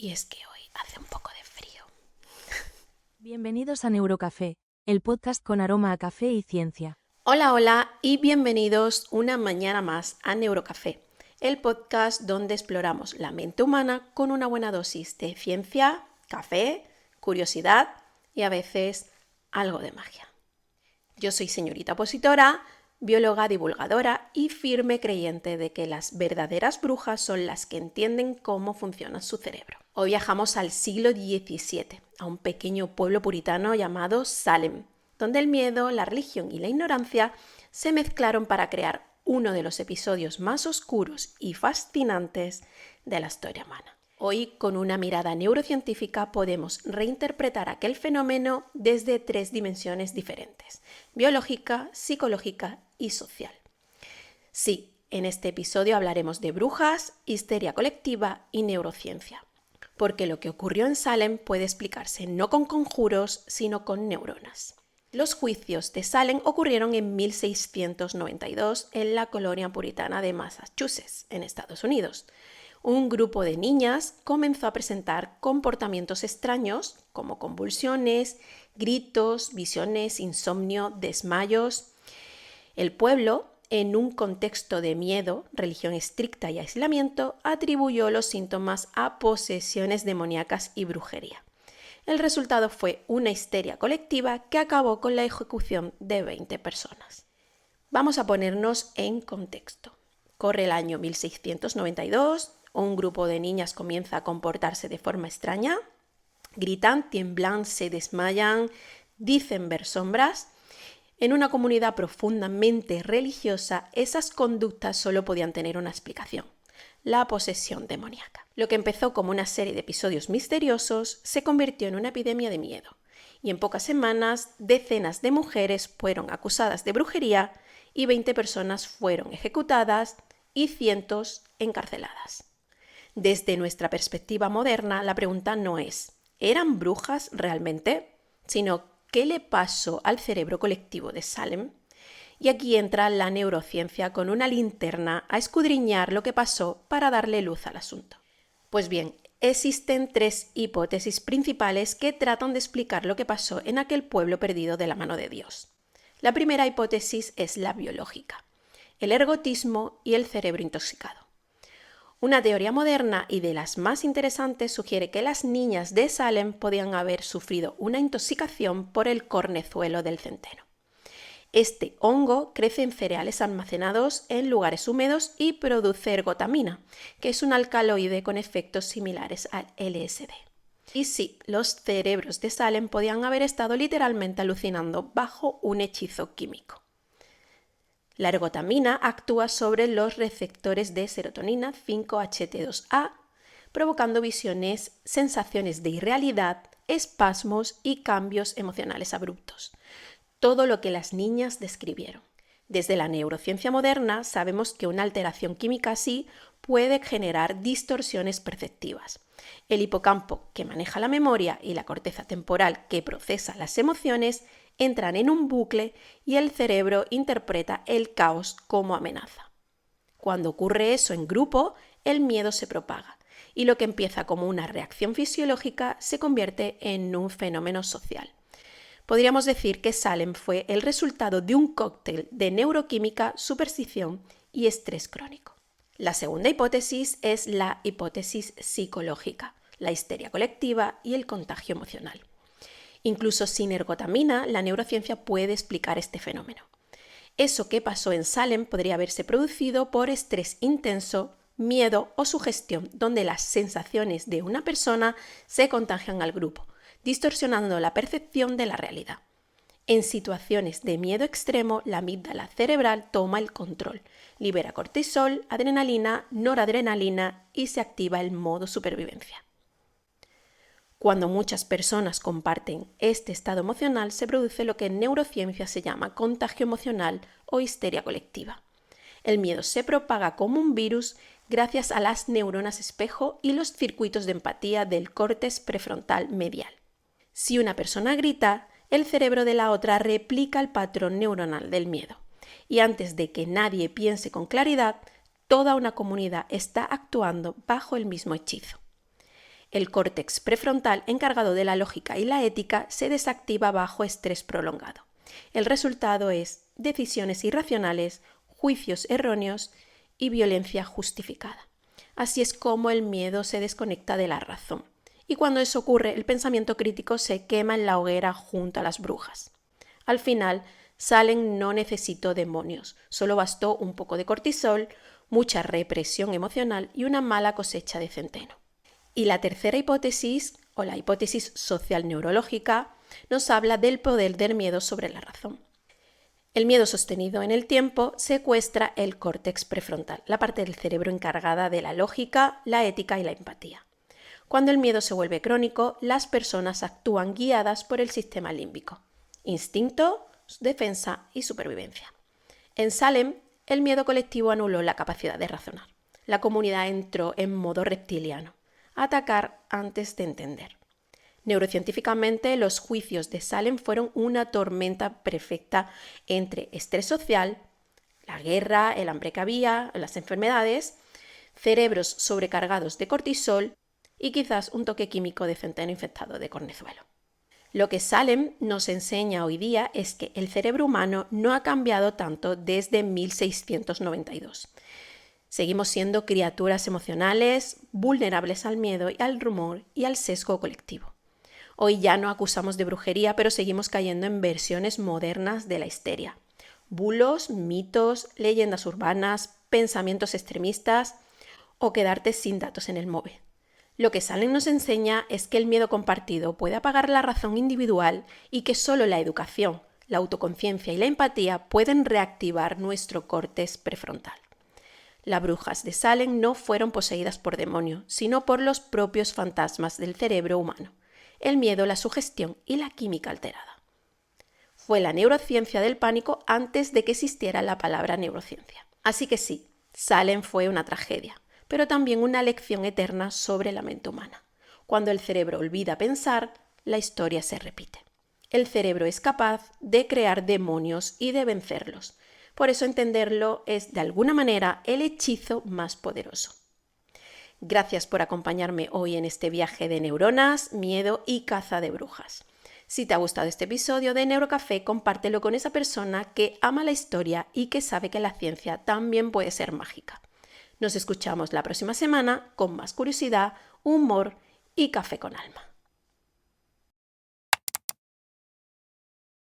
Y es que hoy hace un poco de frío. Bienvenidos a Neurocafé, el podcast con aroma a café y ciencia. Hola y bienvenidos una mañana más a Neurocafé, el podcast donde exploramos la mente humana con una buena dosis de ciencia, café, curiosidad y a veces algo de magia. Yo soy señorita opositora, bióloga divulgadora y firme creyente de que las verdaderas brujas son las que entienden cómo funciona su cerebro. Hoy viajamos al siglo XVII, a un pequeño pueblo puritano llamado Salem, donde el miedo, la religión y la ignorancia se mezclaron para crear uno de los episodios más oscuros y fascinantes de la historia humana. Hoy, con una mirada neurocientífica, podemos reinterpretar aquel fenómeno desde 3 dimensiones diferentes: biológica, psicológica y social. Sí, en este episodio hablaremos de brujas, histeria colectiva y neurociencia, porque lo que ocurrió en Salem puede explicarse no con conjuros, sino con neuronas. Los juicios de Salem ocurrieron en 1692 en la colonia puritana de Massachusetts, en Estados Unidos. Un grupo de niñas comenzó a presentar comportamientos extraños como convulsiones, gritos, visiones, insomnio, desmayos. El pueblo, en un contexto de miedo, religión estricta y aislamiento, atribuyó los síntomas a posesiones demoníacas y brujería. El resultado fue una histeria colectiva que acabó con la ejecución de 20 personas. Vamos a ponernos en contexto. Corre el año 1692, un grupo de niñas comienza a comportarse de forma extraña, gritan, tiemblan, se desmayan, dicen ver sombras. En una comunidad profundamente religiosa, esas conductas solo podían tener una explicación: la posesión demoníaca. Lo que empezó como una serie de episodios misteriosos se convirtió en una epidemia de miedo, y en pocas semanas decenas de mujeres fueron acusadas de brujería y 20 personas fueron ejecutadas y cientos encarceladas. Desde nuestra perspectiva moderna, la pregunta no es ¿eran brujas realmente?, sino ¿qué le pasó al cerebro colectivo de Salem? Y aquí entra la neurociencia con una linterna a escudriñar lo que pasó para darle luz al asunto. Pues bien, existen 3 hipótesis principales que tratan de explicar lo que pasó en aquel pueblo perdido de la mano de Dios. La primera hipótesis es la biológica: el ergotismo y el cerebro intoxicado. Una teoría moderna y de las más interesantes sugiere que las niñas de Salem podían haber sufrido una intoxicación por el cornezuelo del centeno. Este hongo crece en cereales almacenados en lugares húmedos y produce ergotamina, que es un alcaloide con efectos similares al LSD. Y sí, los cerebros de Salem podían haber estado literalmente alucinando bajo un hechizo químico. La ergotamina actúa sobre los receptores de serotonina 5-HT2A, provocando visiones, sensaciones de irrealidad, espasmos y cambios emocionales abruptos. Todo lo que las niñas describieron. Desde la neurociencia moderna sabemos que una alteración química así puede generar distorsiones perceptivas. El hipocampo, que maneja la memoria, y la corteza temporal, que procesa las emociones, entran en un bucle y el cerebro interpreta el caos como amenaza. Cuando ocurre eso en grupo, el miedo se propaga y lo que empieza como una reacción fisiológica se convierte en un fenómeno social. Podríamos decir que Salem fue el resultado de un cóctel de neuroquímica, superstición y estrés crónico. La segunda hipótesis es la hipótesis psicológica, la histeria colectiva y el contagio emocional. Incluso sin ergotamina, la neurociencia puede explicar este fenómeno. Eso que pasó en Salem podría haberse producido por estrés intenso, miedo o sugestión, donde las sensaciones de una persona se contagian al grupo, distorsionando la percepción de la realidad. En situaciones de miedo extremo, la amígdala cerebral toma el control, libera cortisol, adrenalina, noradrenalina y se activa el modo supervivencia. Cuando muchas personas comparten este estado emocional, se produce lo que en neurociencia se llama contagio emocional o histeria colectiva. El miedo se propaga como un virus gracias a las neuronas espejo y los circuitos de empatía del córtex prefrontal medial. Si una persona grita, el cerebro de la otra replica el patrón neuronal del miedo. Y antes de que nadie piense con claridad, toda una comunidad está actuando bajo el mismo hechizo. El córtex prefrontal, encargado de la lógica y la ética, se desactiva bajo estrés prolongado. El resultado es decisiones irracionales, juicios erróneos y violencia justificada. Así es como el miedo se desconecta de la razón. Y cuando eso ocurre, el pensamiento crítico se quema en la hoguera junto a las brujas. Al final, Salem no necesitó demonios, solo bastó un poco de cortisol, mucha represión emocional y una mala cosecha de centeno. Y la tercera hipótesis, o la hipótesis social neurológica, nos habla del poder del miedo sobre la razón. El miedo sostenido en el tiempo secuestra el córtex prefrontal, la parte del cerebro encargada de la lógica, la ética y la empatía. Cuando el miedo se vuelve crónico, las personas actúan guiadas por el sistema límbico: instinto, defensa y supervivencia. En Salem, el miedo colectivo anuló la capacidad de razonar. La comunidad entró en modo reptiliano: atacar antes de entender. Neurocientíficamente, los juicios de Salem fueron una tormenta perfecta entre estrés social, la guerra, el hambre que había, las enfermedades, cerebros sobrecargados de cortisol y quizás un toque químico de centeno infectado de cornezuelo. Lo que Salem nos enseña hoy día es que el cerebro humano no ha cambiado tanto desde 1692. Seguimos siendo criaturas emocionales, vulnerables al miedo y al rumor y al sesgo colectivo. Hoy ya no acusamos de brujería, pero seguimos cayendo en versiones modernas de la histeria. Bulos, mitos, leyendas urbanas, pensamientos extremistas o quedarte sin datos en el móvil. Lo que Salem nos enseña es que el miedo compartido puede apagar la razón individual y que solo la educación, la autoconciencia y la empatía pueden reactivar nuestro córtex prefrontal. Las brujas de Salem no fueron poseídas por demonios, sino por los propios fantasmas del cerebro humano: el miedo, la sugestión y la química alterada. Fue la neurociencia del pánico antes de que existiera la palabra neurociencia. Así que sí, Salem fue una tragedia, pero también una lección eterna sobre la mente humana. Cuando el cerebro olvida pensar, la historia se repite. El cerebro es capaz de crear demonios y de vencerlos. Por eso entenderlo es, de alguna manera, el hechizo más poderoso. Gracias por acompañarme hoy en este viaje de neuronas, miedo y caza de brujas. Si te ha gustado este episodio de Neurocafé, compártelo con esa persona que ama la historia y que sabe que la ciencia también puede ser mágica. Nos escuchamos la próxima semana con más curiosidad, humor y café con alma.